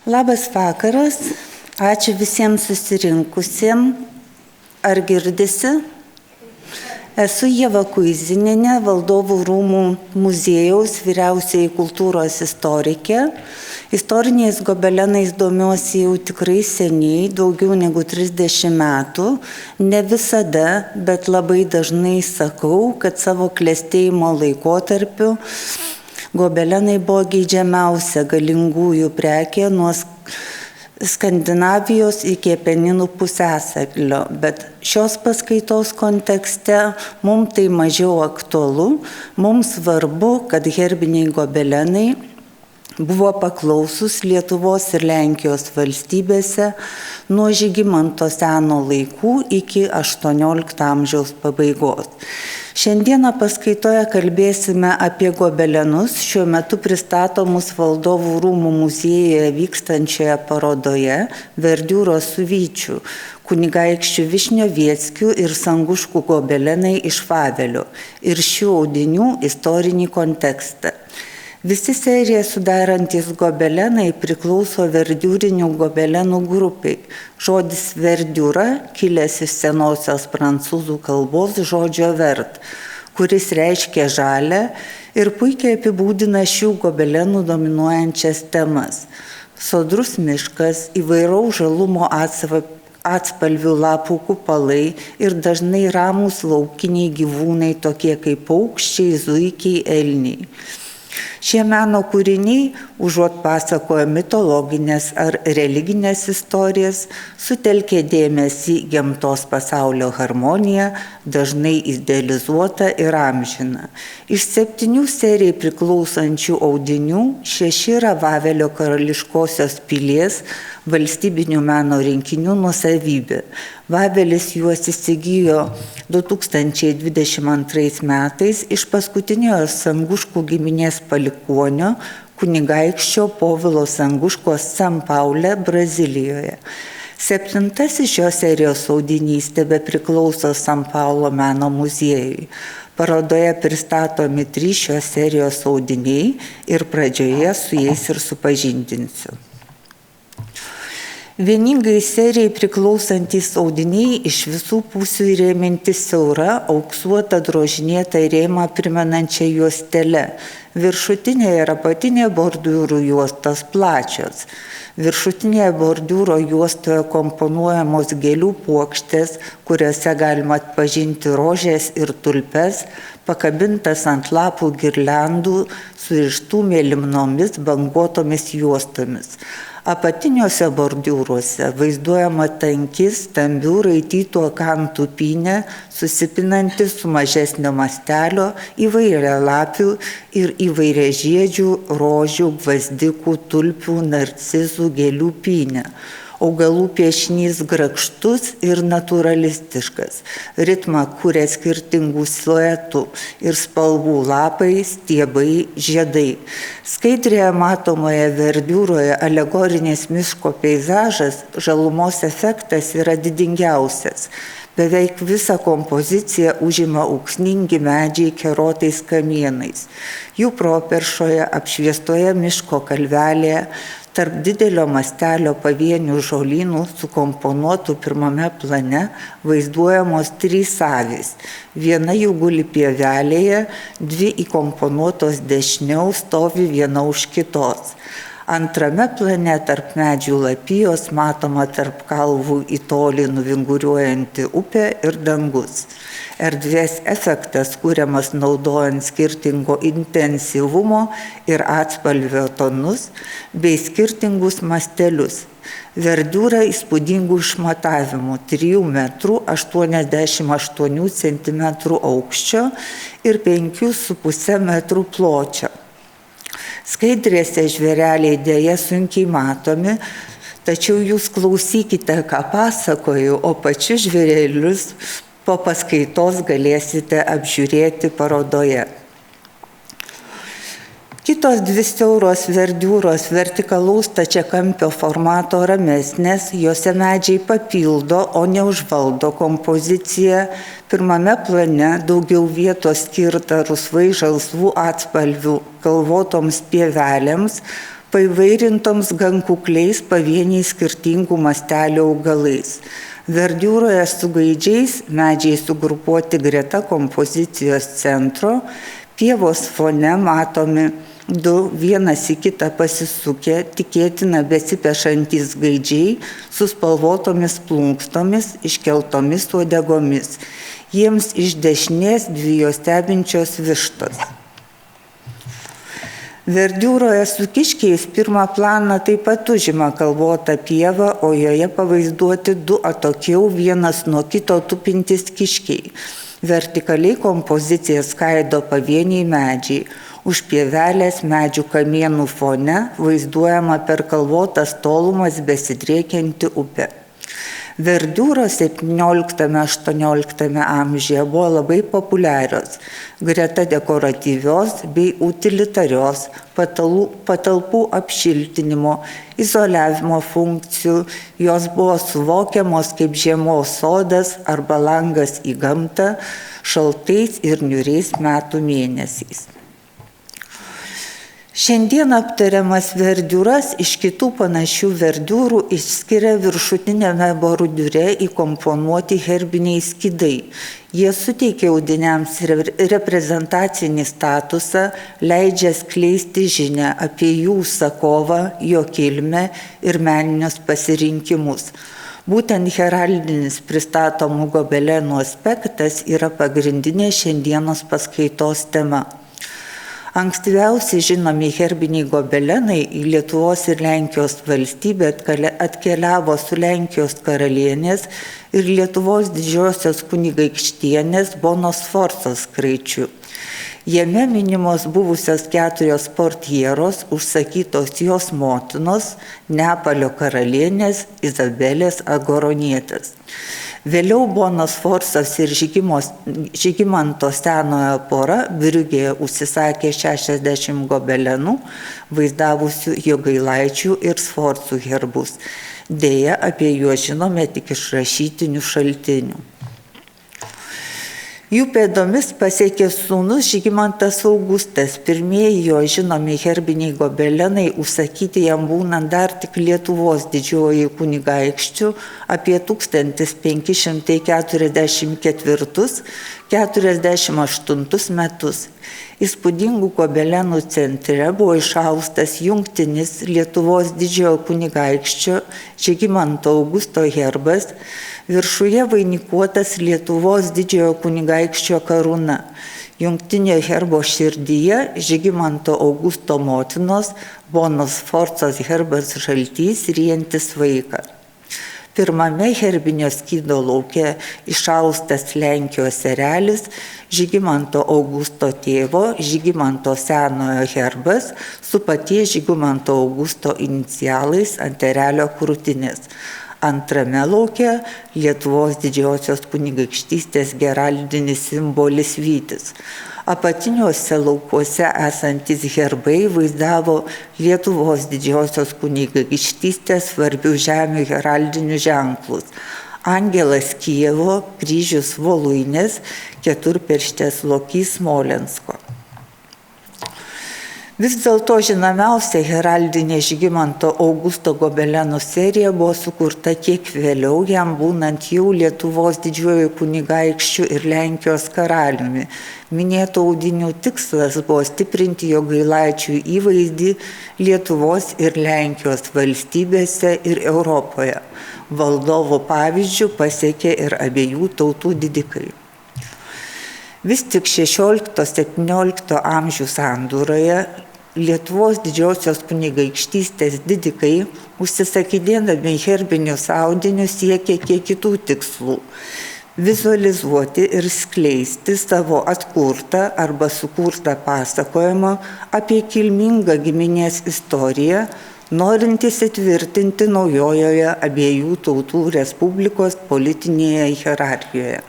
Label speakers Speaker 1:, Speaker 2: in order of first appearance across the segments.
Speaker 1: Labas vakaras, ačiū visiems susirinkusiems. Ar girdisi? Esu Ieva Kuizinienė, Valdovų rūmų muziejaus vyriausioji kultūros istorikė. Istoriniais gobelenais domiuosi jau tikrai seniai, daugiau negu 30 metų. Ne visada, bet labai dažnai sakau, kad savo klestėjimo laikotarpiu gobelenai buvo geidžiamiausia galingųjų prekė nuo Skandinavijos iki Apeninų pusiasalio, bet šios paskaitos kontekste mums tai mažiau aktualu, mums svarbu, kad herbiniai gobelenai buvo paklausus Lietuvos ir Lenkijos valstybėse nuo Žygimanto Seno laikų iki 18 amžiaus pabaigos. Šiandieną paskaitoje kalbėsime apie gobelenus, šiuo metu pristatomus Valdovų rūmų muziejuje vykstančioje parodoje Verdiūro su Vyčiu, kunigaikščių Višniovieckių ir Sanguškų gobelenai iš Vavelio ir šių audinių istorinį kontekstą. Visi seriją sudarantys gobelenai priklauso verdiūrinių gobelenų grupiai. Žodis verdiūra kilęs iš senosios prancūzų kalbos žodžio vert, kuris reiškia žalią ir puikiai apibūdina šių gobelenų dominuojančias temas. Sodrus miškas, įvairaus žalumo atspalvių lapų kupalai ir dažnai ramūs laukiniai gyvūnai, tokie kaip paukščiai, zuikiai, elniai. Šie meno kūriniai, užuot pasakoja mitologinės ar religinės istorijas, sutelkė dėmesį gamtos pasaulio harmoniją, dažnai idealizuota ir amžina. Iš 7 serijai priklausančių audinių 6 yra Vavelio karališkosios pilies valstybinių meno rinkinių nuosavybė. Vavelis juos įsigijo 2022 metais iš paskutiniojo Sanguškų giminės palikuonio kunigaikščio Povilo Sanguškos San Paule, Brazilijoje. 7 šios serijos audinys tebepriklauso San Paulo meno muziejui. Parodoje pristatomi 3 šios serijos audiniai ir pradžioje su jais ir supažindinsiu. Vieningai serijai priklausantys audiniai iš visų pusių įrėminti siaura, auksuota drožinėta rėmą primenančia juostele. Viršutinė ir apatinė bordiūrų juostos plačios. Viršutinėje bordiūro juostoje komponuojamos gėlių puokštės, kuriuose galima atpažinti rožės ir tulpes, pakabintas ant lapų girliandų surištų mėlynomis banguotomis juostomis. Apatiniuose bordiūruose vaizduojama tanki, stambių raitytų akantų pynė, susipinanti su mažesnio mastelio įvairialapių ir įvairiažiedžių, rožių, gvazdikų, tulpių, narcizų, gėlių pynė. Augalų piešinys grakštus ir naturalistiškas. Ritmą kuria skirtingų siluetų ir spalvų lapai, stiebai, žiedai. Skaidrėje matomoje verdiūroje alegorinis miško peizažas, žalumos efektas yra didingiausias. Beveik visą kompoziciją užima ūksningi medžiai kerotais kamienais. Jų properšoje apšviestoje miško kalvelėje tarp didelio mastelio pavienių žolynų sukomponuotų pirmame plane vaizduojamos 3 avys. Viena jų guli pievelėje, 2 įkomponuotos dešiniau stovi viena už kitos. Antrame plane tarp medžių lapijos matoma tarp kalvų į tolį nuvinguriuojanti upė ir dangus. Erdvės efektas kuriamas naudojant skirtingo intensyvumo ir atspalvio tonus bei skirtingus mastelius. Verdiūra įspūdingų išmatavimų 3 metrų 88 cm aukščio ir 5,5 metrų pločio. Skaidrėse žvėreliai dėja sunkiai matomi, tačiau jūs klausykite, ką pasakoju, o pačius žvėrelius po paskaitos galėsite apžiūrėti parodoje. Kitos 2 siauros verdiūros vertikalaus stačiakampio formato ramesnės, jose medžiai papildo, o ne užvaldo kompoziciją. Pirmame plane daugiau vietos skirta rusvai žalsvų atspalvių kalvotoms pievelėms, paįvairintoms gan kukliais pavieniais skirtingų mastelių augalais. Verdiūroje su gaidžiais, medžiai sugrupuoti greta kompozicijos centro, pievos fone matomi du vienas į kitą pasisukę, tikėtina besipešantys gaidžiai su spalvotomis plunksnomis, iškeltomis uodegomis. Jiems iš dešinės dvi juos stebinčios vištos. Verdiūroje su kiškiais pirmą planą taip pat užima kalvota pieva, o joje pavaizduoti du atokiau vienas nuo kito tupintys kiškiai. Vertikaliai kompoziciją skaido pavieniai medžiai. Už pievelės medžių kamienų fone vaizduojama per kalvotas tolumas besidriekianti upė. Verdiūros 17–18 amžiuje buvo labai populiarios, greta dekoratyvios bei utilitarios patalpų apšiltinimo, izoliavimo funkcijų, jos buvo suvokiamos kaip žiemos sodas arba langas į gamtą šaltais ir niūriais metų mėnesiais. Šiandien aptariamas verdiūras iš kitų panašių verdiūrų išskiria viršutinėme bordiūre įkomponuoti herbiniai skydai. Jie suteikia audiniams reprezentacinį statusą, leidžia skleisti žinią apie jų užsakovą, jo kilmę ir meninius pasirinkimus. Būtent heraldinis pristatomų gobelenų aspektas yra pagrindinė šiandienos paskaitos tema. Ankstyviausi žinomi herbiniai gobelenai į Lietuvos ir Lenkijos valstybę atkeliavo su Lenkijos karalienės ir Lietuvos didžiosios kunigaikštienės Bonos Sforcos kraičiu. Jame minimos buvusios 4 portieros, užsakytos jos motinos, Neapolio karalienės Izabelės Agoronietės. Vėliau Bonos Sforcos ir Žygimanto senojo pora Briugėje užsisakė 60 gobelenų, vaizdavusių Jogailaičių ir Sforcų herbus. Deja, apie juos žinome tik iš rašytinių šaltinių. Jų pėdomis pasiekė sūnus Žygimantas Augustas. Pirmieji jo žinomi herbiniai gobelenai užsakyti jam būnant dar tik Lietuvos didžioji kunigaikščių apie 1544–48 metus. Įspūdingų gobelenų centre buvo išaustas jungtinis Lietuvos didžiojo kunigaikščio Žygimanto Augusto herbas, viršuje vainikuotas Lietuvos didžiojo kunigaikščio karūna. Jungtinio herbo širdyje Žygimanto Augusto motinos Bonos Sforcos herbas žaltys ryjantis vaikas. Pirmame herbinio skydo lauke išaustas Lenkijos erelis Žygimanto Augusto tėvo Žygimanto senojo herbas su paties Žygimanto Augusto inicialais ant erelio krūtinės. Antrame lauke Lietuvos didžiosios kunigaikštystės heraldinis simbolis vytis. Apatiniuose laukuose esantis herbai vaizdavo Lietuvos didžiosios kunigaikštystės svarbių žemių heraldinius ženklus. Angelas Kijevo, kryžius Voluinės, keturpirštės lokys Smolensko. Vis dėlto žinomiausia heraldinė Žygimanto Augusto gobelenų serija buvo sukurta kiek vėliau, jam būnant jau Lietuvos didžiuoju kunigaikščiu ir Lenkijos karaliumi. Minėto audinių tikslas buvo stiprinti Jogailaičių įvaizdį Lietuvos ir Lenkijos valstybėse ir Europoje. Valdovo pavyzdžių pasiekė ir abiejų tautų didikai. Vis tik 16–17 amžių sandūroje Lietuvos didžiosios kunigaikštystės didikai, užsisakydėdami herbinius audinius, siekė kiek kitų tikslų – vizualizuoti ir skleisti savo atkurtą arba sukurtą pasakojimą apie kilmingą giminės istoriją, norint įsitvirtinti naujojoje abiejų tautų respublikos politinėje hierarchijoje.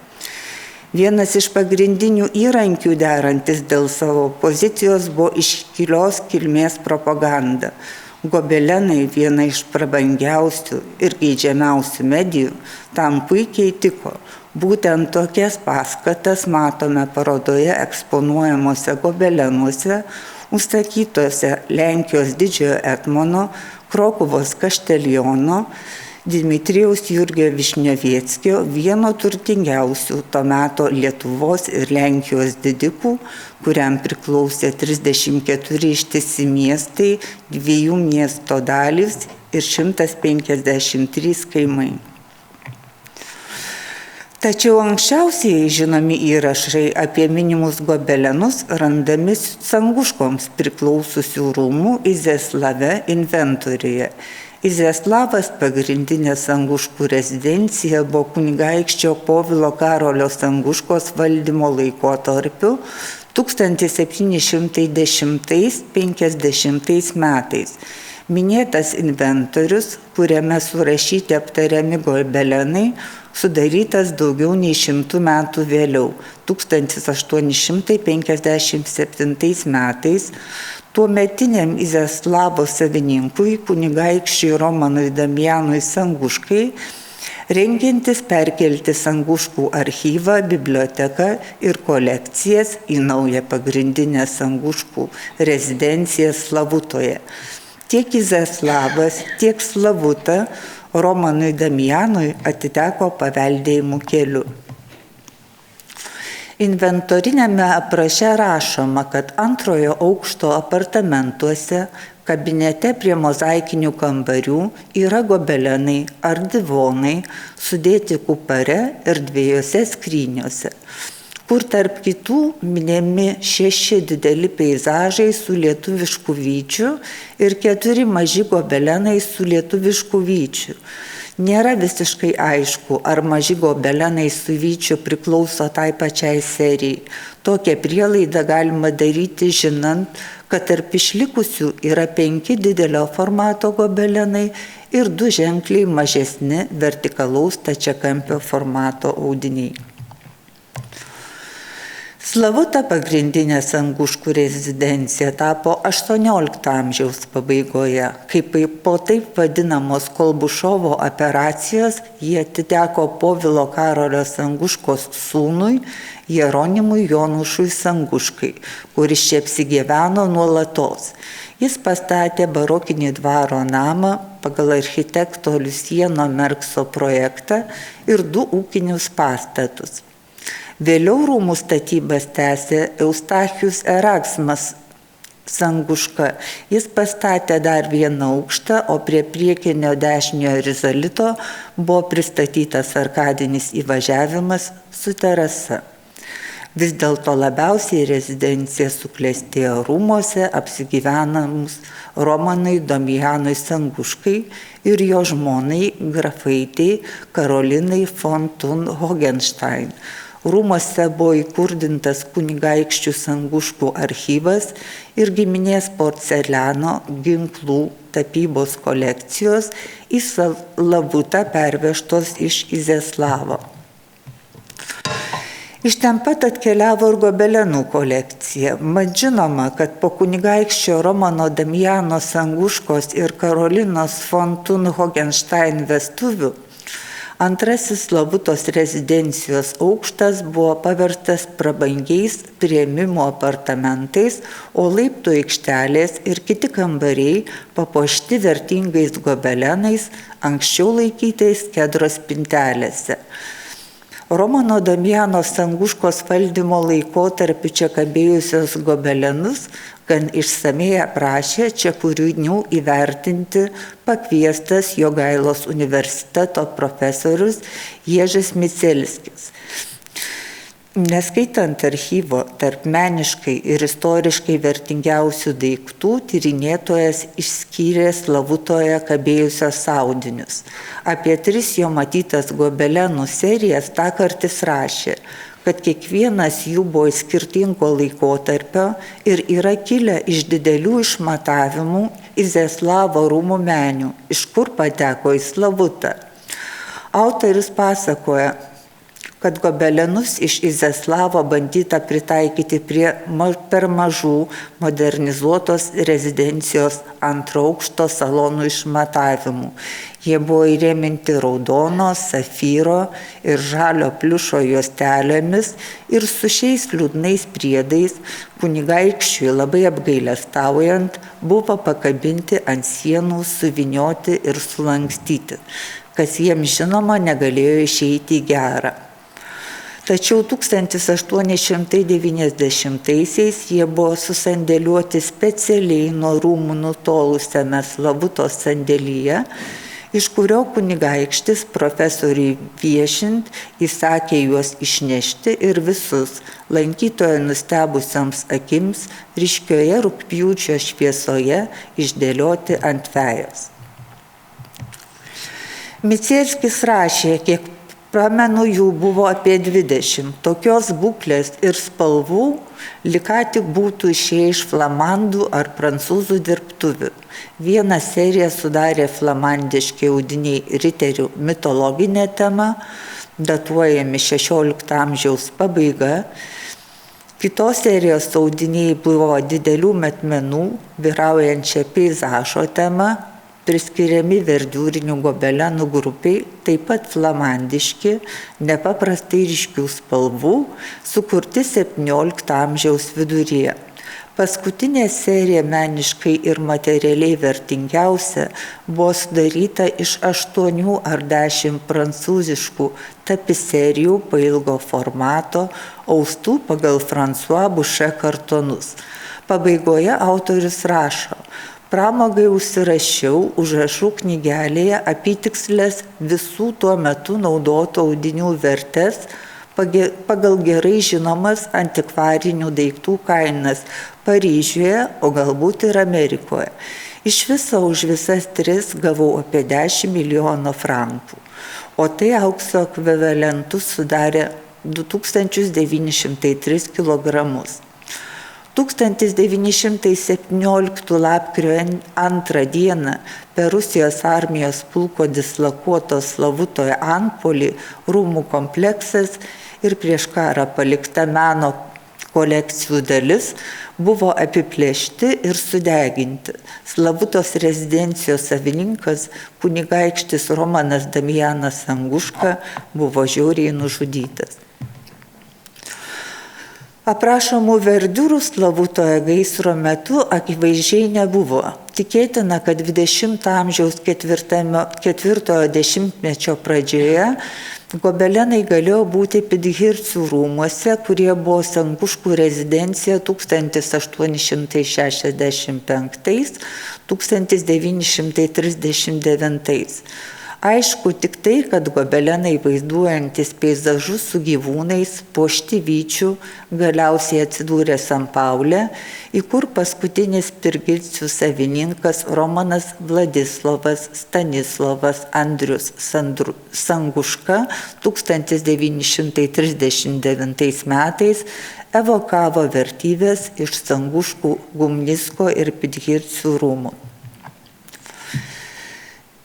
Speaker 1: Vienas iš pagrindinių įrankių derantis dėl savo pozicijos buvo iškilios kilmės propaganda. Gobelenai, viena iš prabangiausių ir geidžiamiausių medijų, tam puikiai tiko. Būtent tokias paskatas matome parodoje eksponuojamuose gobelenuose, užsakytose Lenkijos didžiojo etmono, Krokuvos kašteliono, Dmitrijaus Jurgio Višnioveckio, vieno turtingiausių to meto Lietuvos ir Lenkijos didikų, kuriam priklausė 34 ištisi miestai, 2 miesto dalys ir 153 kaimai. Tačiau anksčiausiai žinomi įrašai apie minimus gobelenus randami Sanguškoms priklausiusių rūmų Iziaslave inventoriuje. Iziaslavas pagrindinė Sanguškų rezidencija buvo kunigaikščio Povilo Karolio Sanguškos valdymo laikotarpiu 1710–50 metais. Minėtas inventorius, kuriame surašyti aptariami gobelenai, sudarytas daugiau nei 100 metų vėliau, 1857 metais, tuometiniam Iziaslavo savininkui, kunigaikščiui Romanui Damianui Sanguškai, rengiantis perkelti Sanguškų archyvą, biblioteką ir kolekcijas į naują pagrindinę Sanguškų rezidenciją Slavutoje. Tiek Iziaslavas, tiek Slavuta Romanui Damianui atiteko paveldėjimų keliu. Inventorinėme apraše rašoma, kad antrojo aukšto apartamentuose, kabinete prie mozaikinių kambarių yra gobelenai ar divonai sudėti kupare ir 2 skryniose, kur tarp kitų minimi 6 dideli peizažai su lietuvišku vyčiu ir 4 maži gobelenai su lietuvišku vyčiu. Nėra visiškai aišku, ar maži gobelenai su vyčiu priklauso tai pačiai serijai. Tokią prielaidą galima daryti žinant, kad tarp išlikusių yra 5 didelio formato gobelenai ir 2 ženkliai mažesni vertikalaus stačiakampio formato audiniai. Slavuta pagrindinė Sanguškų rezidencija tapo 18 amžiaus pabaigoje, kaip po taip vadinamos Kolbušovo operacijos jie atiteko Povilo Karolio Sanguškos sūnui Jeronimui Jonušui Sanguškai, kuris čia apsigyveno nuolatos. Jis pastatė barokinį dvaro namą pagal architekto Liusieno Merkso projektą ir 2 ūkinius pastatus. Vėliau rūmų statybas tęsė Eustachijus Eraksmas Sanguška. Jis pastatė dar 1 aukštą, o prie priekinio dešiniojo rizolito buvo pristatytas arkadinis įvažiavimas su terasa. Vis dėlto labiausiai rezidencija suklestėjo rūmuose apsigyvenamus Romanui Damianui Sanguškai ir jo žmonai grafaitei Karolinai von Thun Hohenstein. Rūmuose buvo įkurdintas kunigaikščių Sanguškų archyvas ir giminės porceliano, ginklų, tapybos kolekcijos į Slavutą pervežtos iš Iziaslavo. Iš ten pat atkeliavo ir gobelenų kolekcija. Mat žinoma, kad po kunigaikščio Romano Damiano Sanguškos ir Karolinos von Thun Hohenstein vestuvių antrasis Slavutos rezidencijos aukštas buvo paverstas prabangiais priėmimo apartamentais, o laiptų aikštelės ir kiti kambariai papuošti vertingais gobelenais, anksčiau laikytais kedro spintelėse. Romano Damiano Sanguškos valdymo laikotarpiu čia kabėjusios gobelenus gan išsamei aprašė čia kūrinių įvertinti pakviestas Jogailos universiteto profesorius Ježis Micelskis. Neskaitant archyvo tarp meniškai ir istoriškai vertingiausių daiktų, tyrinėtojas išskyrė Slavutoje kabėjusios audinius. Apie 3 jo matytas gobelenų serijas tąkart jis rašė, kad kiekvienas jų buvo skirtingo laikotarpio ir yra kilę iš didelių išmatavimų Iziaslavo rūmų menių, iš kur pateko į Slavutą. Autorius pasakoja, kad gobelenus iš Iziaslavo bandyta pritaikyti prie per mažų modernizuotos rezidencijos antro aukšto salonų išmatavimų. Jie buvo įrėminti raudono, safyro ir žalio pliušo juostelėmis ir su šiais liūdnais priedais kunigaikščiui labai apgailestaujant buvo pakabinti ant sienų, suvynioti ir sulankstyti, kas jiems žinoma negalėjo išeiti į gerą. Tačiau 1890-aisiais jie buvo susandėliuoti specialiai nuo rūmų nutolusiame Slavutos sandėlyje, iš kurio kunigaikštis profesoriui viešint įsakė juos išnešti ir visus lankytojo nustebusioms akims ryškioje rugpjūčio šviesoje išdėlioti ant vejos. Micierskis rašė, kiek pamenu, jų buvo apie 20. Tokios būklės ir spalvų, lyg ką tik būtų išėję iš flamandų ar prancūzų dirbtuvių. Vieną seriją sudarė flamandiški audiniai riterių mitologinė tema, datuojami 16 amžiaus pabaiga. Kitos serijos audiniai buvo didelių metmenų, vyraujančia peizažo tema, priskiriami verdiūrinių gobelenų grupiai, taip pat flamandiški, nepaprastai ryškių spalvų, sukurti 17 amžiaus viduryje. Paskutinė serija meniškai ir materialiai vertingiausia buvo sudaryta iš 8 ar 10 prancūziškų tapiserijų pailgo formato, austų pagal François Boucher kartonus. Pabaigoje autorius rašo: pramogai užsirašiau užrašų knygelėje apytikslės visų tuo metu naudotų audinių vertes pagal gerai žinomas antikvarinių daiktų kainas Paryžiuje, o galbūt ir Amerikoje. Iš viso už visas 3 gavau apie 10 milijonų frankų, o tai aukso ekvivalentus sudarė 2903 kilogramus. 1917 lapkričio 2 dieną per Rusijos armijos pulko dislokuoto Slavutoje antpuolį rūmų kompleksas ir prieš karą palikta meno kolekcijų dalis buvo apiplėšti ir sudeginti. Slavutos rezidencijos savininkas kunigaikštis Romanas Damianas Sanguška buvo žiauriai nužudytas. Aprašomų verdiūrų Slavutoje gaisro metu akivaizdžiai nebuvo. Tikėtina, kad 20 amžiaus 4-ojo dešimtmečio pradžioje gobelenai galėjo būti Pidhircių rūmuose, kurie buvo Sanguškų rezidencija 1885-1939. Aišku tik tai, kad gobelenai vaizduojantis peizažus su gyvūnais, puošti vyčių, galiausiai atsidūrė San Paule, į kur paskutinis Pirgilcių savininkas Romanas Vladislovas Stanislovas Andrius Sanguška 1939 metais evokavo vertybės iš Sanguškų, Gumnisko ir Pidhircių rūmų.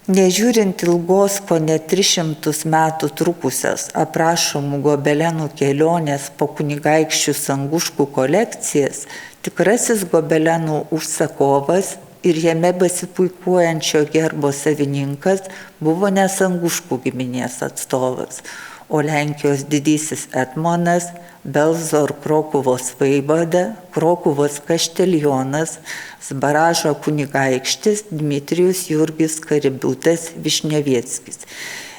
Speaker 1: Nežiūrint ilgos kone 300 metų trukusios aprašomų gobelenų kelionės po kunigaikščių Sanguškų kolekcijas, tikrasis gobelenų užsakovas ir jame besipuikuojančio gerbo savininkas buvo ne Sanguškų giminės atstovas, o Lenkijos didysis etmonas, Belzo ir Krokuvos vaivada, Krokuvos kaštelionas, Zbaražo kunigaikštis Dmitrijus Jurgis Kaributas Višnevieckis.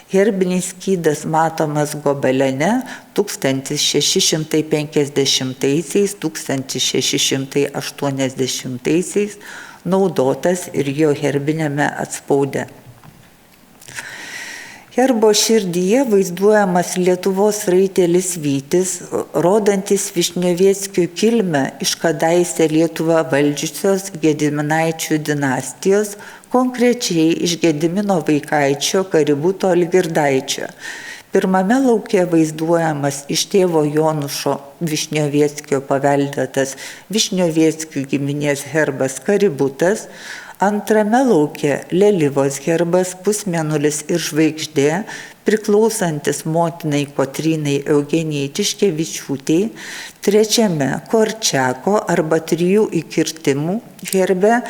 Speaker 1: Herbinis skydas matomas gobelene 1650-1680 naudotas ir jo herbinėme atspaude. Herbo širdyje vaizduojamas Lietuvos raitelis Vytis, rodantis Višnevieckio kilmę iš kadaise Lietuvą valdžiusios Gediminaičių dinastijos, konkrečiai iš Gedimino vaikaičio Kaributo Algirdaičio. Pirmame lauke vaizduojamas iš tėvo Jonušo Višnevieckio paveldėtas Višnevieckio giminės herbas Kaributas, Antrame lauke Lelivos herbas pusmėnulis ir žvaigždė, priklausantis motinai Kotrynai Eugenijai Tiškevičiūtei. Trečiame Korčiako arba 3 įkirtimų herbe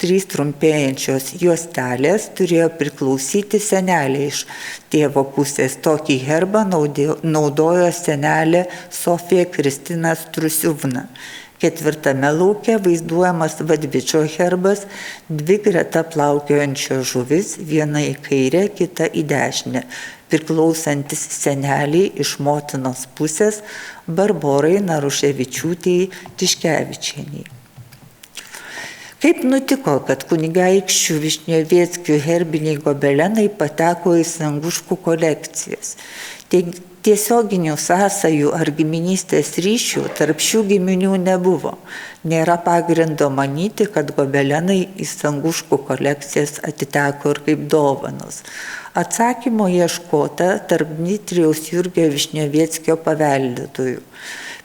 Speaker 1: 3 trumpėjančios juostelės turėjo priklausyti senelė iš tėvo pusės. Tokį herbą naudojo senelė Sofija Kristina Strusiuvna. Ketvirtame lauke vaizduojamas Vadvičio herbas, 2 greta plaukiojančios žuvis, viena į kairę, kita į dešinę, priklausantis seneliai iš motinos pusės Barborai Naruševičiūtei Tiškevičienei. Kaip nutiko, kad kunigaikščių Višniovieckių herbiniai gobelenai pateko į Sanguškų kolekcijas? Tiesioginių sąsajų ar giminystės ryšių tarp šių giminių nebuvo. Nėra pagrindo manyti, kad gobelenai į Sanguškų kolekcijas atiteko ir kaip dovanos. Atsakymo ieškota tarp Dmitrijaus Jurgio Višnioveckio paveldėtojų.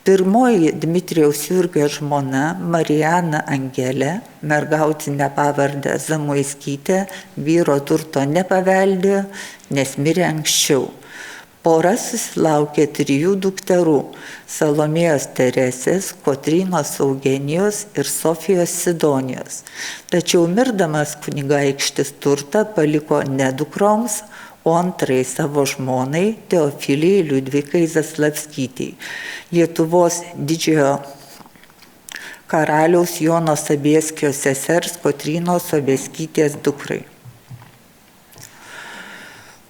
Speaker 1: Pirmoji Dmitrijaus Jurgio žmona Marijana Angelė, mergautinę pavardę Zamoiskytė, vyro turto nepaveldėjo, nes mirė anksčiau. Pora susilaukė 3 dukterų – Salomėjos Teresės, Kotrynos Eugenijos ir Sofijos Sidonijos. Tačiau mirdamas kunigaikštis turtą paliko ne dukroms, o antrai savo žmonai Teofilijai Liudvikai Zaslavskytei, Lietuvos didžiojo karaliaus Jono Sobieskio sesers Kotrynos Sobieskytės dukrai.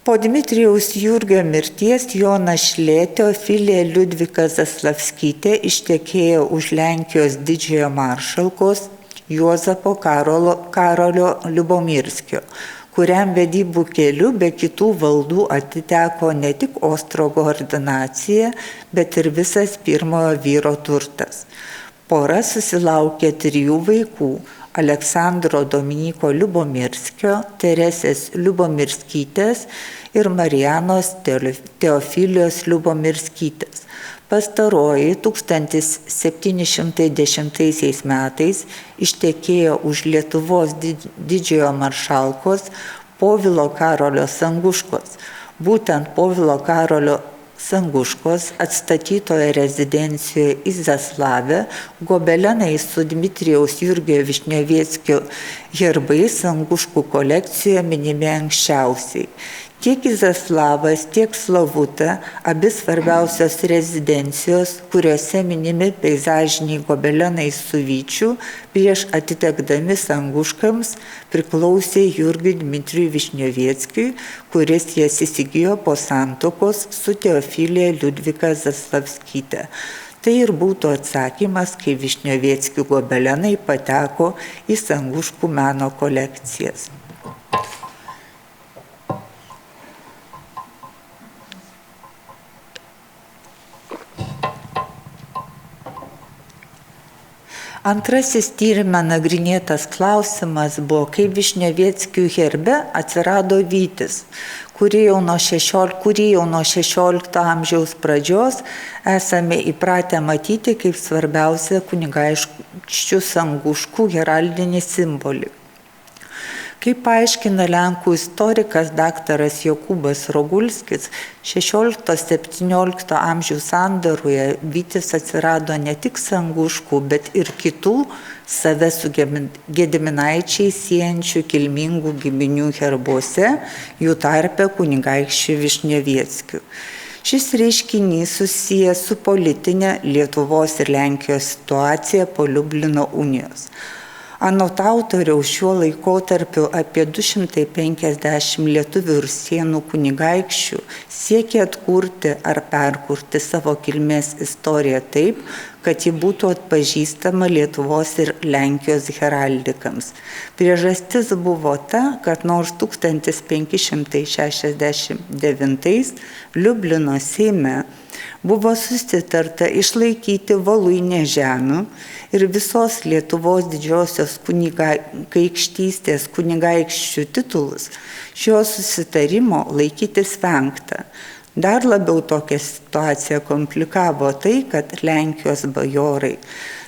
Speaker 1: Po Dmitrijaus Jurgio mirties jo našlė Teofilija Liudvika Zaslavskytė ištekėjo už Lenkijos didžiojo maršalkos Juozapo Karolio Liubomirskio, kuriam vedybų keliu be kitų valdų atiteko ne tik Ostrogo ordinacija, bet ir visas pirmojo vyro turtas. Pora susilaukė 3 vaikų – Aleksandro Dominyko Liubomirskio, Teresės Liubomirskytės ir Marijanos Teofilijos Liubomirskytės. Pastaroji 1710 metais ištekėjo už Lietuvos didžiojo maršalkos Povilo Karolio Sanguškos. Būtent Povilo Karolio Sanguškos atstatytoje rezidencijoje Izaslavė gobelenai su Dmitrijaus Jurgio Višnioveckio herbais Sanguškų kolekcijoje minimi anksčiausiai. Tiek Izaslavas, tiek Slavuta, abi svarbiausios rezidencijos, kuriuose minimi peizažiniai gobelenai su Vyčiu, prieš atitekdami Sanguškams priklausė Jurgiui Dmitrijui Višnioveckiui, kuris jas įsigijo po santuokos su Teofilija Liudvika Zaslavskyte. Tai ir būtų atsakymas, kai Višnioveckių gobelenai pateko į Sanguškų meno kolekcijas. Antrasis tyrime nagrinėtas klausimas buvo, kaip Višnioveckių herbe atsirado vytis, kurį jau nuo 16 amžiaus pradžios esame įpratę matyti kaip svarbiausią kunigaikščių Sanguškų heraldinį simbolį. Kaip paaiškina lenkų istorikas daktaras Jokūbas Rogulskis, 16-17 amžių sandūroje vytis atsirado ne tik Sanguškų, bet ir kitų save su Gediminaičiais siejančių kilmingų giminių herbuose, jų tarpe kunigaikščių Višnioveckių. Šis reiškinys susijęs su politinė Lietuvos ir Lenkijos situacija po Liublino unijos. Anot autoriaus šiuo laikotarpiu apie 250 lietuvių ir sienų kunigaikščių siekė atkurti ar perkurti savo kilmės istoriją taip, kad ji būtų atpažįstama Lietuvos ir Lenkijos heraldikams. Priežastis buvo ta, kad nors 1569 Liublino Seime buvo susitarta išlaikyti Voluinės žemių ir visos Lietuvos didžiosios kunigaikštystės kunigaikščių titulus, šio susitarimo laikytis vengta. Dar labiau tokią situaciją komplikavo tai, kad Lenkijos bajorai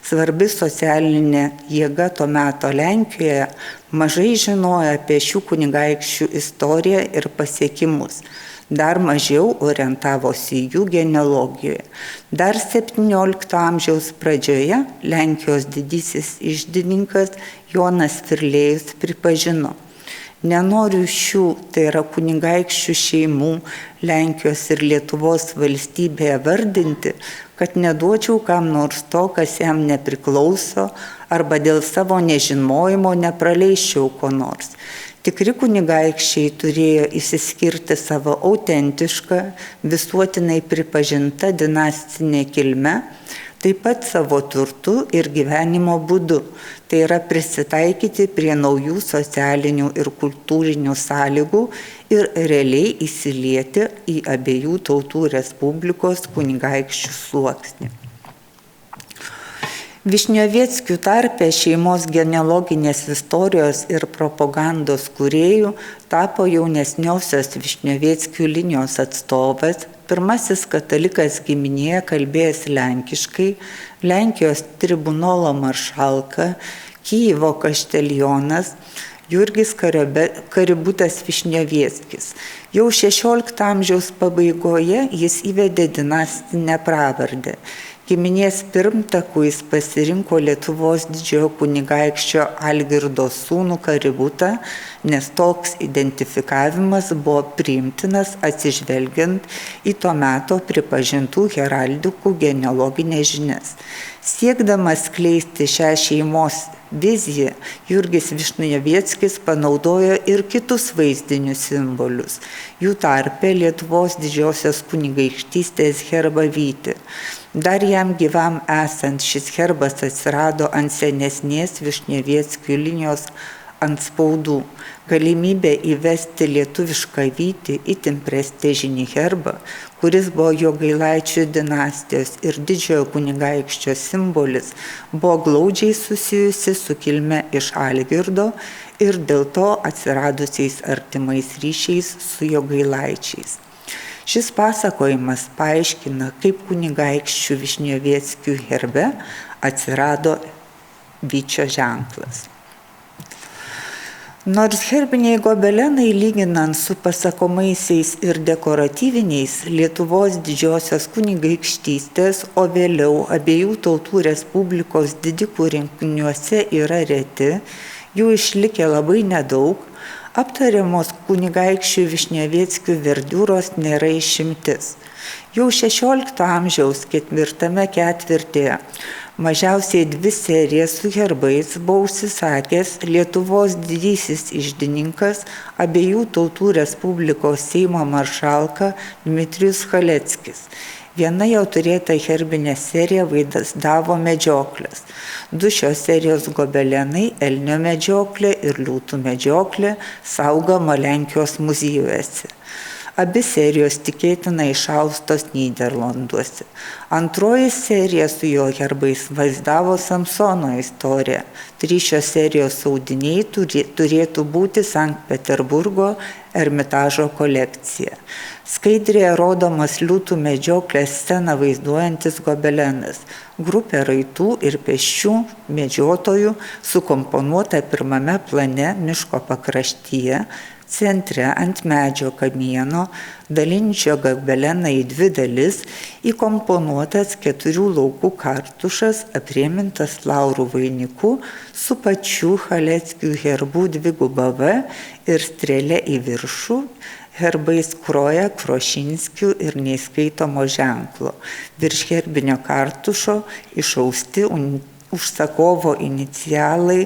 Speaker 1: svarbi socialinė jėga to meto Lenkijoje, mažai žinojo apie šių kunigaikščių istoriją ir pasiekimus. Dar mažiau orientavosi jų genealogijoje. Dar 17 amžiaus pradžioje Lenkijos didysis iždininkas Jonas Firlėjus pripažino: nenoriu šių, tai yra kunigaikščių šeimų, Lenkijos ir Lietuvos valstybėje vardinti, kad neduočiau kam nors to, kas jam nepriklauso, arba dėl savo nežinojimo nepraleisčiau ko nors. Tikri kunigaikščiai turėjo išsiskirti savo autentišką, visuotinai pripažinta dinastinė kilme, taip pat savo turtu ir gyvenimo būdu, tai yra prisitaikyti prie naujų socialinių ir kultūrinių sąlygų ir realiai įsilieti į abiejų tautų respublikos kunigaikščių sluoksnį. Višniovieckių tarpe šeimos genealoginės istorijos ir propagandos kūrėjų tapo jaunesniosios Višniovieckių linijos atstovas, pirmasis katalikas giminėje kalbėjęs lenkiškai, Lenkijos tribunolo maršalka, Kijevo kaštelionas Jurgis Kaributas Višniovieckis. Jau 16 amžiaus pabaigoje jis įvedė dinastinę pravardę. Giminės pirmtakų jis pasirinko Lietuvos didžiojo kunigaikščio Algirdo sūnų Kaributą, nes toks identifikavimas buvo priimtinas atsižvelgiant į to meto pripažintų heraldikų genealoginės žinias. Siekdamas skleisti šią šeimos viziją, Jurgis Višnioveckis panaudojo ir kitus vaizdinius simbolius, jų tarpe Lietuvos didžiosios kunigaikštystės herbą vytį. Dar jam gyvam esant šis herbas atsirado ant senesnės Višniovieckių linijos antspaudų. Galimybė įvesti lietuvišką vytį itin prestižinį herbą, kuris buvo Jogailaičių dinastijos ir didžiojo kunigaikščio simbolis, buvo glaudžiai susijusi su kilme iš Algirdo ir dėl to atsiradusiais artimais ryšiais su Jogailaičiais. Šis pasakojimas paaiškina, kaip kunigaikščių Višniovieckių herbe atsirado vyčio ženklas. Nors herbiniai gobelenai, lyginant su pasakomaisiais ir dekoratyviniais Lietuvos didžiosios kunigaikštystės, o vėliau abiejų tautų respublikos didikų rinkiniuose yra reti, jų išlikę labai nedaug, aptariamos kunigaikščių Višniovieckių verdiūros nėra išimtis. Jau 16 amžiaus 4 ketvirtyje mažiausiai 2 serijas su herbais buvo užsisakęs Lietuvos didysis iždininkas, abiejų tautų respublikos Seimo maršalka Dmitrijus Chaleckis. Viena jau turėta herbinė serija vaizdavo medžioklės. 2 šios serijos gobelenai, elnio medžioklė ir liūtų medžioklė, saugoma Lenkijos muziejuose. Abi serijos tikėtina išaustos Nyderlanduose. Antroji serija su jo herbais vaizdavo Samsono istoriją. 3 šios serijos audiniai turėtų būti Sankt Peterburgo Ermitažo kolekcija. Skaidrėje rodomas liūtų medžioklės sceną vaizduojantis gobelenas. Grupė raitų ir pėsčių medžiotojų sukomponuota pirmame plane miško pakraštyje, centre ant medžio kamieno, dalinčio gobeleną į 2 dalis, įkomponuotas 4 laukų kartušas, aprėmintas laurų vainiku, su pačiu Chaleckių herbų 2 V ir strėle į viršų, herbais Kroja, Krošinskių ir neįskaitomo ženklo. Virš herbinio kartušo išausti užsakovo inicialai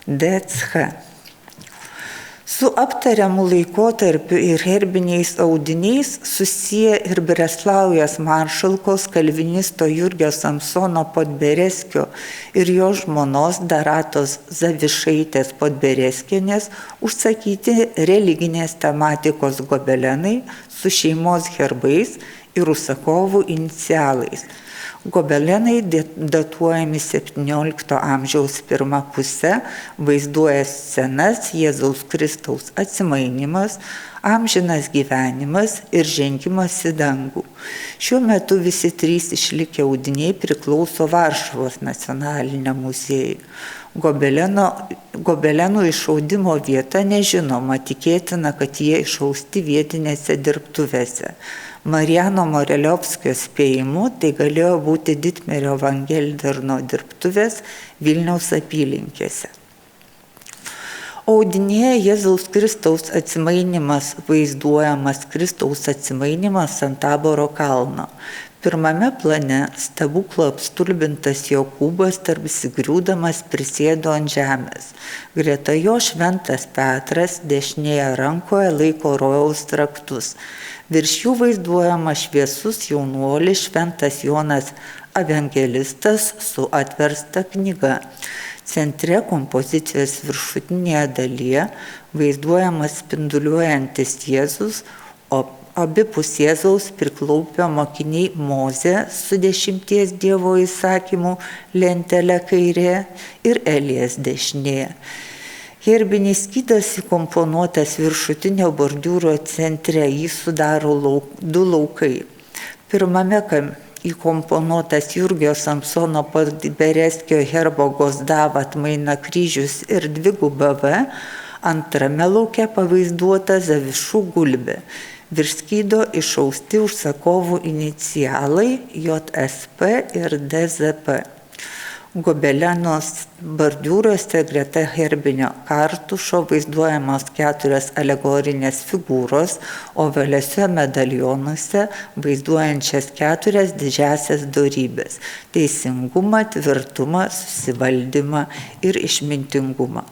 Speaker 1: DCH. Su aptariamu laikotarpiu ir herbiniais audiniais susiję ir Breslaujos maršalkos kalvinisto Jurgio Samsono Podbereskio ir jo žmonos Daratos Zavišaitės Podbereskienės užsakyti religinės tematikos gobelenai su šeimos herbais ir užsakovų inicialais. Gobelenai datuojami 17 amžiaus pirmą pusę, vaizduoja scenas Jėzaus Kristaus atsimainymas, amžinas gyvenimas ir žengimas į dangų. Šiuo metu visi trys išlikę audiniai priklauso Varšuvos nacionaliniam muziejui. Gobelenų išaudimo vieta nežinoma, tikėtina, kad jie išausti vietinėse dirbtuvėse. Mariano Moreliovskio spėjimu tai galėjo būti Ditmerio Vangelderno dirbtuvės Vilniaus apylinkėse. Audinėje Jėzaus Kristaus atsimainimas vaizduojamas Kristaus atsimainimas ant Taboro kalno. Pirmame plane stebuklo apstulbintas Jokūbas tarsi griūdamas prisėdo ant žemės. Greta jo šventas Petras dešinėje rankoje laiko rojaus raktus. Virš jų vaizduojamas šviesus jaunuolis šventas Jonas evangelistas su atversta knyga. Centre kompozicijos viršutinėje dalyje vaizduojamas spinduliuojantis Jėzus, o abipus Jėzaus priklaupę mokiniai Mozė su 10 Dievo įsakymų lentelė kairėje ir Elijas dešinėje. Herbinis skydas įkomponuotas viršutinio bordiūro centre, jį sudaro du laukai. Pirmame įkomponuotas Jurgio Samsono Bereskio herbo Gozdava atmaina kryžius ir dviguba V, antrame lauke pavaizduota Zavišų gulbė. Virš skydo išausti užsakovų inicialai JSP ir DZP. Gobelenos bordiūruose greta herbinio kartušo vaizduojamos 4 alegorinės figūros, o vėlesio medalionuose vaizduojančias 4 didžiasias dorybės – teisingumą, tvirtumą, susivaldymą ir išmintingumą.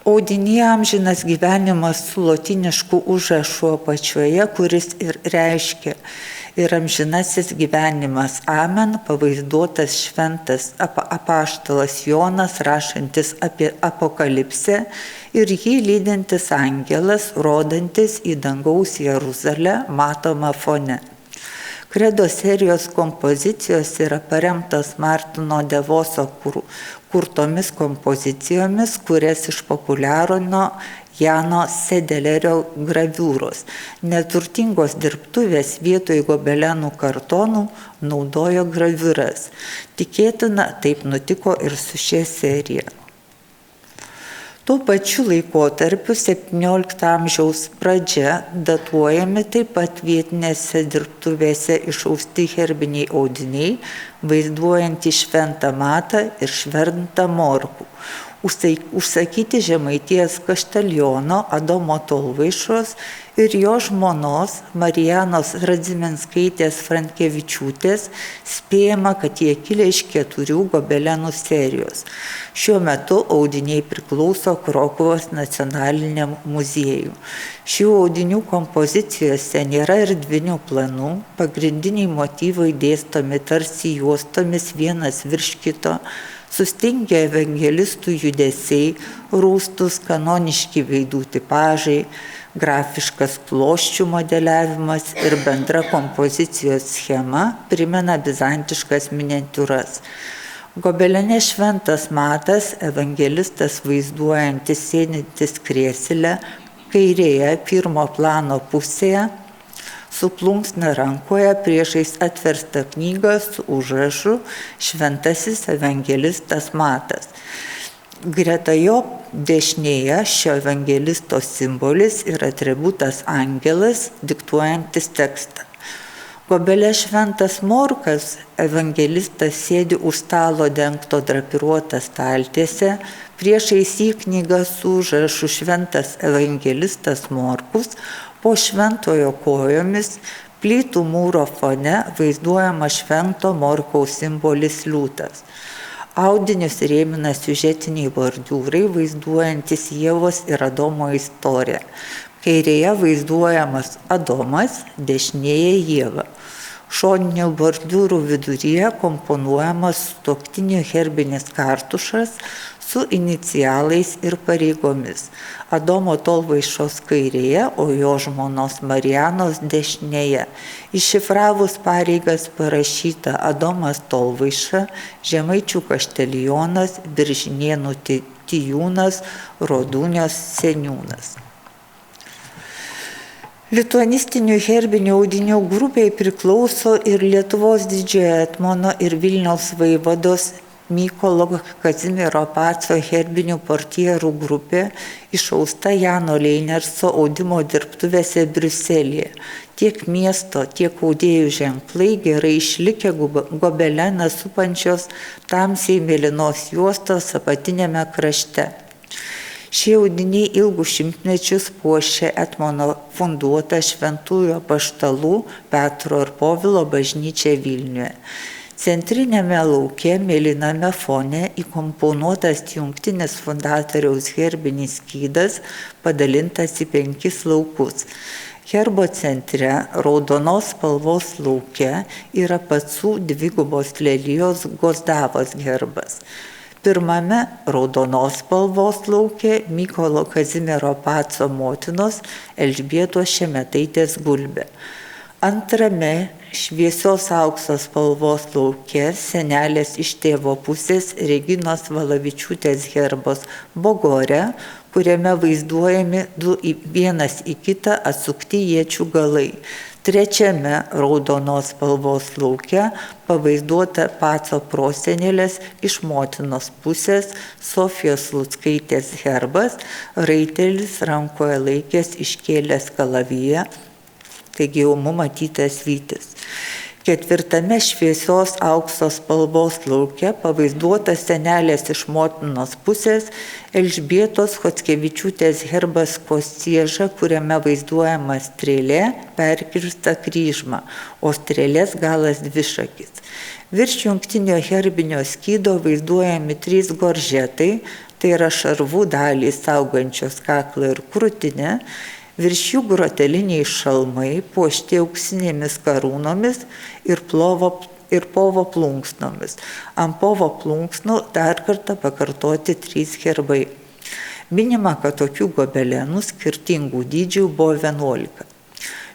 Speaker 1: Audinyje amžinas gyvenimas su lotynišku užrašu apačioje, kuris ir reiškia ir amžinasis gyvenimas Amen, pavaizduotas šventas apaštalas Jonas, rašantis apie apokalipsę ir jį lydintis angelas, rodantis į dangaus Jeruzalę matomą fone. Kredo serijos kompozicijos yra paremtos Martino Devoso kurtomis kompozicijomis, kurias išpopuliarino Jano Sedelerio graviūros. Neturtingos dirbtuvės vietoj gobelenų kartonų naudojo graviūras. Tikėtina, taip nutiko ir su šia serija. Tuo pačiu laikotarpiu 17 amžiaus pradžia datuojami taip pat vietinėse dirbtuvėse išausti herbiniai audiniai, vaizduojantys šventą Matą ir šventą Morkų. Užsakyti Žemaitijos kašteliono Adomo Tolvaišos ir jo žmonos Marijanos Radziminskaitės Frankevičiūtės, spėjama, kad jie kilę iš 4 gobelenų serijos. Šiuo metu audiniai priklauso Krokuvos nacionaliniam muziejui. Šių audinių kompozicijose nėra erdvinių planų, pagrindiniai motyvai dėstomi tarsi juostomis vienas virš kito, sustingę evangelistų judesiai, rūstus kanoniški veidų tipažai, grafiškas ploščių modeliavimas ir bendra kompozicijos schema primena bizantiškas miniatiūras. Gobelene šventas Matas, evangelistas vaizduojantis sėdintis krėsle, kairėje pirmo plano pusėje, su plunksna rankoje priešais atverstą knygą su užrašu Šventasis evangelistas Matas. Greta jo dešinėje šio evangelisto simbolis ir atributas angelas, diktuojantis tekstą. Gobele šventas Morkas, evangelistas sėdi už stalo dengto drapiruotą staltiesę, priešais jį knyga su užrašu Šventas evangelistas Morkus, po šventojo kojomis plytų mūro fone vaizduojama švento Morkaus simbolis liūtas. Audinius rėmina siužetiniai bordiūrai vaizduojantis Ievos ir Adomo istoriją. Kairėje vaizduojamas Adomas, dešinėje Ieva. Šoninių bordiūrų viduryje komponuojamas sutuoktinių herbinis kartušas su inicialais ir pareigomis. Adomo Tolvaišos kairėje, o jo žmonos Marianos dešinėje. Iššifravus pareigas parašyta Adomas Tolvaiša, Žemaičių kaštelijonas, Biržinėnų tijūnas, Rodūnios seniūnas. Lituanistinių herbinių audinių grupiai priklauso ir Lietuvos Didžiojo etmono ir Vilniaus vaivados Mykolo Kazimiero Paco herbinių portierų grupė išausta Jano Leinerso audimo dirbtuvėse Briuselėje. Tiek miesto, tiek audėjų ženklai gerai išlikę gobeleną supančios tamsiai mėlynos juostos apatinėme krašte. Šie audiniai ilgus šimtmečius puošia etmono funduotą Šventųjų apaštalų Petro ir Povilo bažnyčią Vilniuje. Centrinėme lauke mėlyname fone įkomponuotas jungtinis fundatoriaus herbinis skydas padalintas į 5 laukus. Herbo centre raudonos spalvos lauke yra Pacų dvigubos lelijos Gozdavos herbas. Pirmame raudonos spalvos lauke Mykolo Kazimiero Paco motinos Elžbietos Šemetaitės gulbė. Antrame šviesios aukso spalvos lauke senelės iš tėvo pusės Reginos Valavičiūtės herbas Bogore, kuriame vaizduojami 2 vienas į kitą atsukti iečių galai. Trečiame raudonos spalvos lauke pavaizduota Paco prosenelės iš motinos pusės Sofijos Luckaitės herbas, raitelis rankoje laikęs iškėlęs kalaviją, taigi jau matytas vytis. Ketvirtame šviesios aukso spalvos lauke pavaizduotas senelės iš motinos pusės Elžbietos Chockevičiūtės herbas Koscieža, kuriame vaizduojama strėlė perkirsta kryžma, o strėlės galas dvišakis. Virš jungtinio herbinio skydo vaizduojami 3 goržetai, tai yra šarvų dalys saugančios kaklą ir krūtinę. Virš jų groteliniai šalmai puošti auksinėmis karūnomis ir povo plunksnomis. Ant povo plunksnų dar kartą pakartoti 3 herbai. Minima, kad tokių gobelenų skirtingų dydžių buvo 11.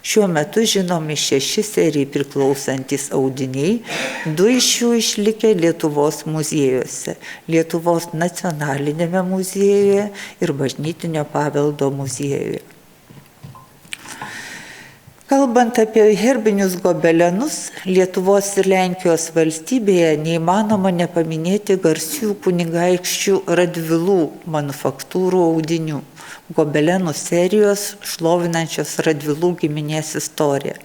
Speaker 1: Šiuo metu žinomi 6 serijai priklausantis audiniai, 2 iš jų išlikę Lietuvos muziejuose, Lietuvos nacionalinėme muziejuje ir bažnytinio paveldo muziejuje. Kalbant apie herbinius gobelenus, Lietuvos ir Lenkijos valstybėje neįmanoma nepaminėti garsių kunigaikščių Radvilų manufaktūrų audinių, gobelenų serijos šlovinančios Radvilų giminės istoriją.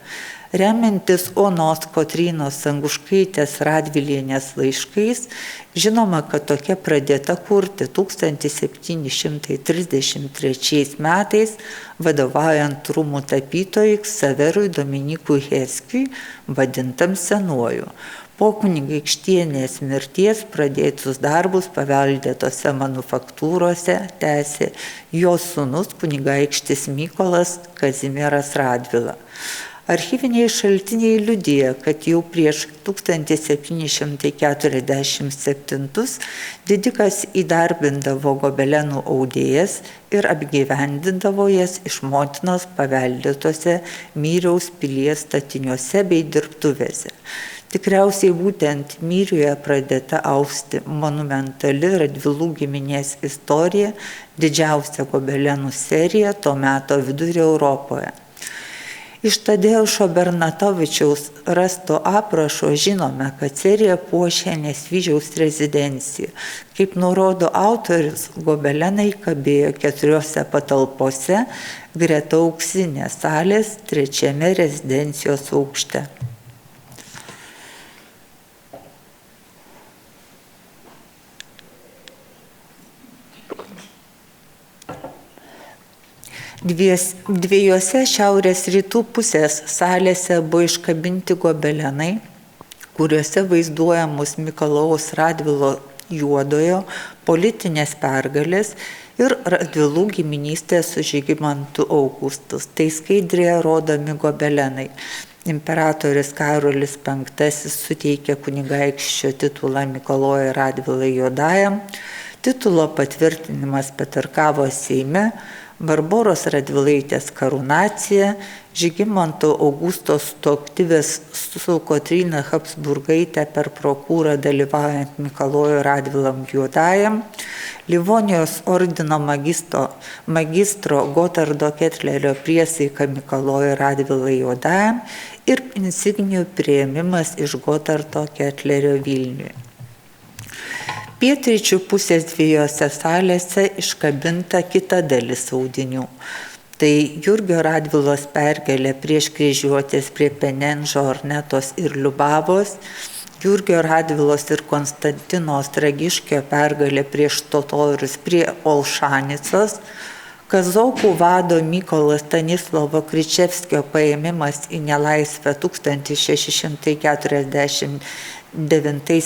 Speaker 1: Remiantis Onos Kotrynos Sanguškaitės Radvilienės laiškais, žinoma, kad tokia pradėta kurti 1733 metais, vadovaujant rūmų tapytojui Ksaverui Dominykui Heskiui, vadintam Senuoju. Po kunigaikštienės mirties pradėtus darbus paveldėtose manufaktūrose tęsė jo sūnus kunigaikštis Mykolas Kazimieras Radvila. Archyviniai šaltiniai liudija, kad jau prieš 1747 didikas įdarbindavo gobelenų audėjas ir apgyvendindavo jas iš motinos paveldėtose Myriaus pilies statiniuose bei dirbtuvėse. Tikriausiai būtent Myriuje pradėta austi monumentali Radvilų giminės istorija, didžiausia gobelenų serija to meto Vidurio Europoje. Iš Tadeušo Bernatovičiaus rasto aprašo žinome, kad serija puošia Nesvyžiaus rezidenciją. Kaip nurodo autorius, gobelenai kabėjo 4 patalpose, greta auksinės salės 3 rezidencijos aukšte. Dviejose šiaurės rytų pusės salėse buvo iškabinti gobelenai, kuriuose vaizduojamos Mikalojaus Radvilo Juodojo politinės pergalės ir Radvilų giminystė su Žygimantu Augustu. Tai skaidrėje rodomi gobelenai. Imperatorius Karolis V suteikė kunigaikščio titulą Mikalojui Radvilai Juodajam. titulo patvirtinimas Peterkavos Seime, Barboros Radvilaitės karūnacija, Žygimanto Augusto sutuoktivės su Kotryna Habsburgaitė per prokūrą dalyvaujant Mikalojui Radvilam Juodajam, Livonijos ordino magistro Gotardo Ketlerio priesaika Mikalojui Radvilai Juodajam ir insignijų priėmimas iš Gotardo Ketlerio Vilniuje. Pietryčių pusės dviejose salėse iškabinta kita dalis audinių. Tai Jurgio Radvilos pergalė prieš kryžiuotės prie Penenžo, Ornetos ir Liubavos, Jurgio Radvilos ir Konstantino Ostragiškio pergalė prieš totorius prie Olšanicos, Kazokų vado Mykolo Stanislovo Kričevskio paėmimas į nelaisvę 1649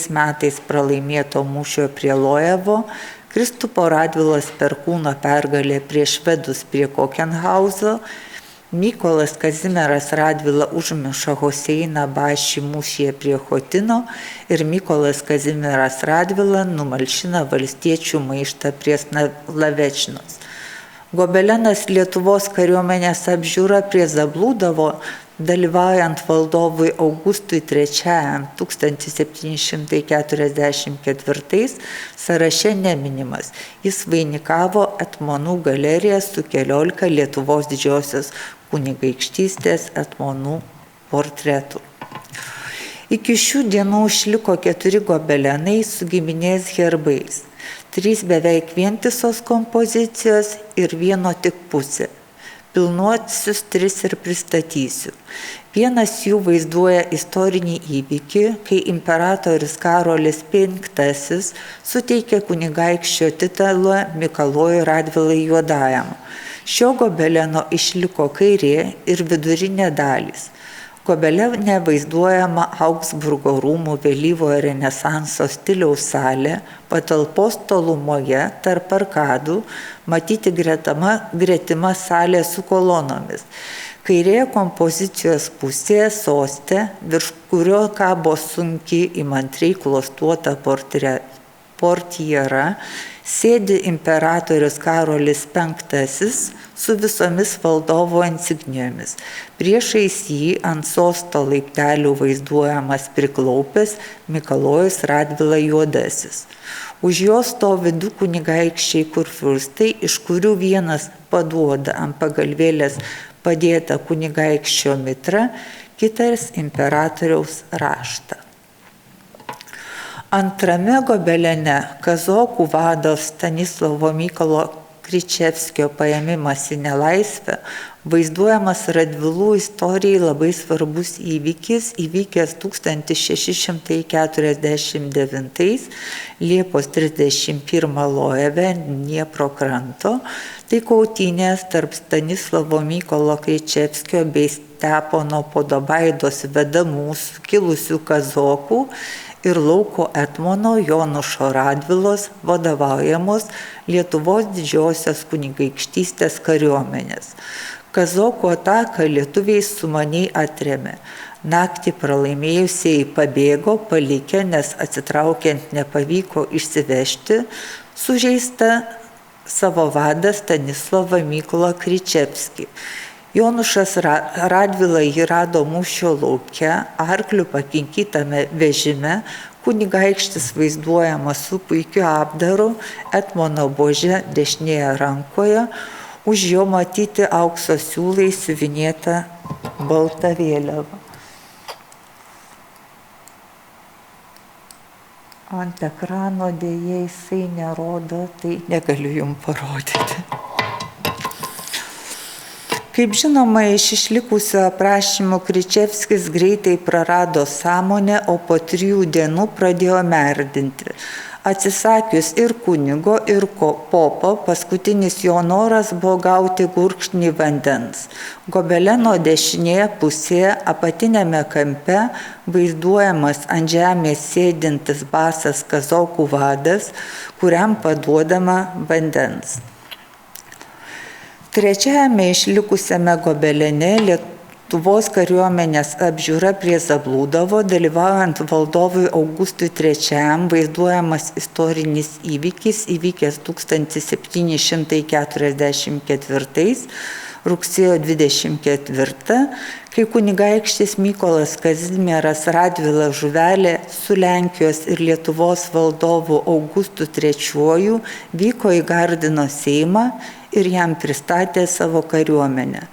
Speaker 1: metais pralaimėto mūšio prie Lojevo, Kristupo Radvilos Perkūno pergalė prieš švedus prie Kokenhauzo, Mykolas Kazimieras Radvila užmuša Hoseiną Bašį mūšyje prie Chotino ir Mykolas Kazimieras Radvila numalšina valstiečių maištą prie Lavečnos. Gobelenas Lietuvos kariuomenės apžiūra prie Zablūdavo, dalyvaujant valdovui Augustui III 1744 sąraše neminimas. Jis vainikavo etmonų galeriją su 14 Lietuvos didžiosios kunigaikštystės etmonų portretų. Iki šių dienų išliko 4 gobelenai su giminės herbais, 3 beveik vientisos kompozicijos ir 1 tik pusė. Pilnuosius 3 ir pristatysiu. Vienas jų vaizduoja istorinį įvykį, kai imperatorius Karolis V suteikė kunigaikščio titulą Mikalojui Radvilai Juodajam. Šio gobeleno išliko kairė ir vidurinė dalys. Gobelene vaizduojama Augsburgo rūmų vėlyvojo renesanso stiliaus salė, patalpos tolumoje tarp arkadų matyti gretima salė su kolonomis. Kairėje kompozicijos pusėje soste, virš kurio kabo sunki įmantriai klostuota portiera, sėdi imperatorius Karolis V su visomis valdovo insignijomis. Priešais jį ant sosto laiptelių vaizduojamas priklaupęs Mikalojus Radvila Juodasis. Už jo stovi 2 kunigaikščiai kurfiurstai, iš kurių vienas paduoda ant pagalvėlės padėtą kunigaikščio mitrą, kitas imperatoriaus raštą. Antrame gobelene Kazokų vado Stanislovo Mykolo Kričevskio paėmimas į nelaisvę vaizduojamas Radvilų istorijai labai svarbus įvykis, įvykęs 1649 Liepos 31 Lojeve Dniepro kranto, tai kautynės tarp Stanislovo Mykolo Kričevskio bei Stepono Podobaidos vedamų sukilusių kazokų ir lauko etmono Jonušo Radvilos vadovaujamos Lietuvos didžiosios kunigaikštystės kariuomenės. Kazokų ataką lietuviai sumaniai atrėmė. Naktį pralaimėjusieji pabėgo, palikę, nes atsitraukiant nepavyko išsivežti, sužeista savo vadą Stanislovą Mykolą Kričevskį. Jonušas Radvila jį rado mūšio lauke, arklių pakinkytame vežime, kunigaikštis vaizduojamas su puikiu apdaru, etmono buože dešinėje rankoje, už jo matyti aukso siūlai siuvinėta balta vėliava. Ant ekrano dėja jisai nerodo, tai negaliu jums parodyti. Kaip žinoma, iš išlikusių aprašymų Kričevskis greitai prarado sąmonę, o po 3 dienų pradėjo merdinti. Atsisakius ir kunigo, ir popo, paskutinis jo noras buvo gauti gurkšnį vandens. Gobeleno dešinėje pusėje apatiniame kampe vaizduojamas ant žemės sėdintis basas Kazokų vadas, kuriam paduodama vandens. Trečiajame išlikusiame gobelene Lietuvos kariuomenės apžiūra prie Zablūdovo, dalyvaujant valdovui Augustui III, vaizduojamas istorinis įvykis įvykęs 1744 rugsėjo 24, kai kunigaikštis Mykolas Kazimieras Radvila Žuvelė su Lenkijos ir Lietuvos valdovu Augustu III vyko į Gardino Seimą ir jam pristatė savo kariuomenę.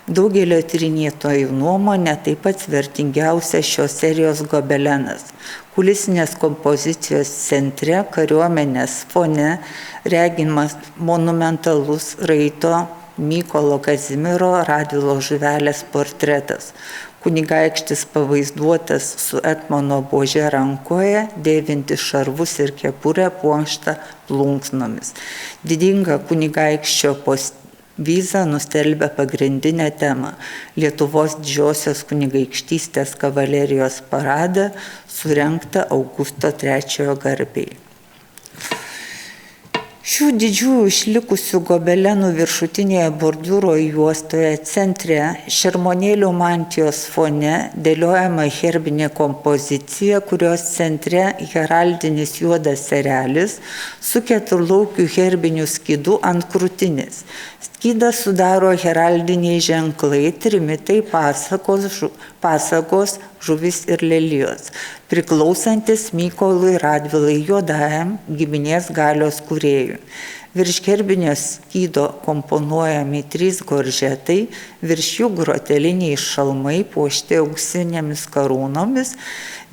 Speaker 1: Daugelio tyrinėtojų nuomonė taip pat vertingiausia šios serijos gobelenas. Kulisinės kompozicijos centre kariuomenės fone regimas monumentalus raito Mykolo Kazimiero Radvilo Žuvelės portretas. Kunigaikštis pavaizduotas su etmono buože rankoje, dėvinti šarvus ir kepurę puoštą plunksnomis. Didinga kunigaikščio povyza nustelbia pagrindinę temą – Lietuvos didžiosios kunigaikštystės kavalerijos paradą surengtą Augusto III garbei. Šių didžiųjų išlikusių gobelenų viršutinėje bordiūro juostoje centre šermonėlių mantijos fone dėliojama herbinė kompozicija, kurios centre heraldinis juodas erelis su keturlaukiu herbiniu skydu ant krūtinės. Skydą sudaro heraldiniai ženklai, trimitai, pasagos, žuvis ir lelijos, priklausantis Mykolui Radvilai Juodajam, giminės galios kūrėjui. Virš herbinio skydo komponuojami 3 goržetai, virš jų groteliniai šalmai puošti auksinėmis karūnomis,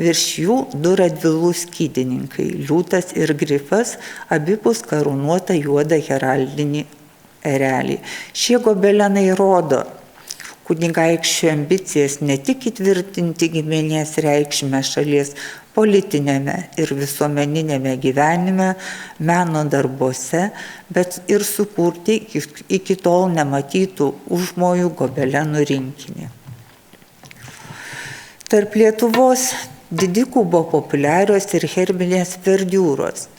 Speaker 1: virš jų 2 Radvilų skydininkai, liūtas ir grifas, abipus karūnuota juoda heraldinį erelį. Šie gobelenai rodo kunigaikščio ambicijas ne tik įtvirtinti giminės reikšmę šalies politinėme ir visuomeninėme gyvenime, meno darbuose, bet ir sukurti iki tol nematytų užmojų gobelenų rinkinį. Tarp Lietuvos didikų buvo populiarios ir herbinės verdiūros.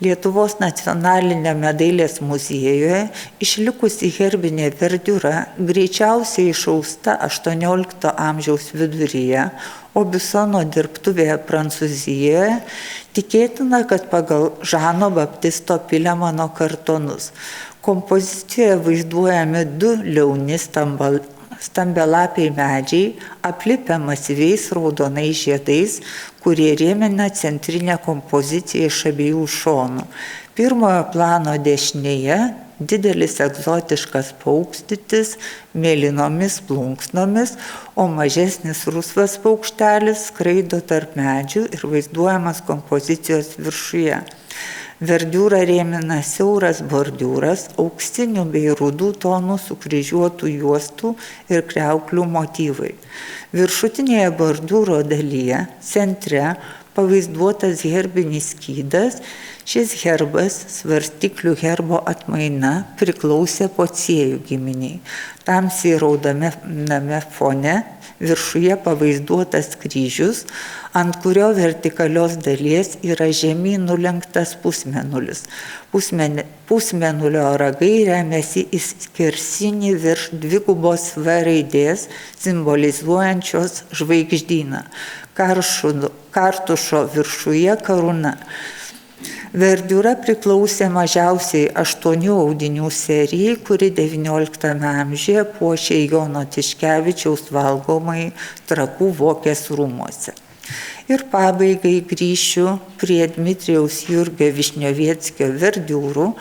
Speaker 1: Lietuvos nacionalinėme dailės muziejuje išlikusi herbinė verdiūra greičiausiai išausta 18 amžiaus viduryje, o Bisono dirbtuvėje Prancūzijoje tikėtina, kad pagal Žano Baptisto Pilemano kartonus. Kompozicijoje vaizduojami 2 liauni stambialapiai medžiai, aplipę masyviais raudonais žiedais, kurie rėmina centrinę kompoziciją iš abiejų šonų. Pirmojo plano dešinėje didelis egzotiškas paukštis mėlynomis plunksnomis, o mažesnis rusvas paukštelis skraido tarp medžių ir vaizduojamas kompozicijos viršuje. Verdiūrą rėmina siauras bordiūras, auksinių bei rudų tonų sukryžiuotų juostų ir kriauklių motyvai. Viršutinėje bordiūro dalyje, centre, pavaizduotas herbinis skydas. Šis herbas, svarstyklių herbo atmaina, priklausė Pociejų giminiai. Tamsiai raudoname fone viršuje pavaizduotas kryžius, ant kurio vertikalios dalies yra žemyn nulenktas pusmėnulis. Pusmėnulio ragai remiasi į skersinį virš dvigubos V raidės, simbolizuojančios žvaigždyną. Kartušo viršuje karūna. Verdiūra priklausė mažiausiai 8 audinių serijai, kuri XIX amžiuje puošė Jono Tiškevičiaus valgomai Trakų Vokės rūmuose. Ir pabaigai grįšiu prie Dmitrijaus Jurgio Višnioveckio verdiūrų,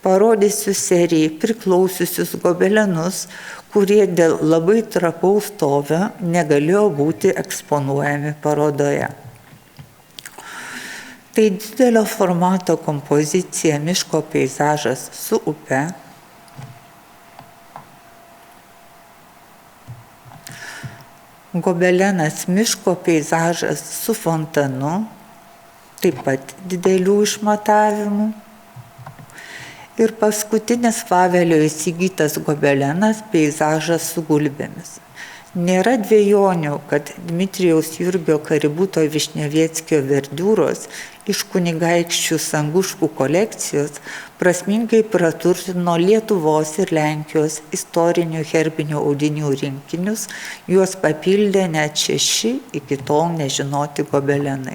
Speaker 1: parodysiu serijai priklausiusius gobelenus, kurie dėl labai trapaus stovio negalėjo būti eksponuojami parodoje. Tai didelio formato kompozicija miško peizažas su upe, gobelenas miško peizažas su fontanu, taip pat didelių išmatavimų, ir paskutinis Vavelio įsigytas gobelenas peizažas su gulbėmis. Nėra dvejonių, kad Dmitrijaus Jurgio Kaributo Višnioveckio verdiūros iš kunigaikščių Sanguškų kolekcijos prasmingai praturtino Lietuvos ir Lenkijos istorinių herbinių audinių rinkinius, juos papildė net 6 iki tol nežinoti gobelenai.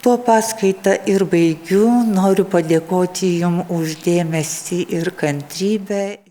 Speaker 1: Tuo paskaitą ir baigiu, noriu padėkoti Jums už dėmesį ir kantrybę.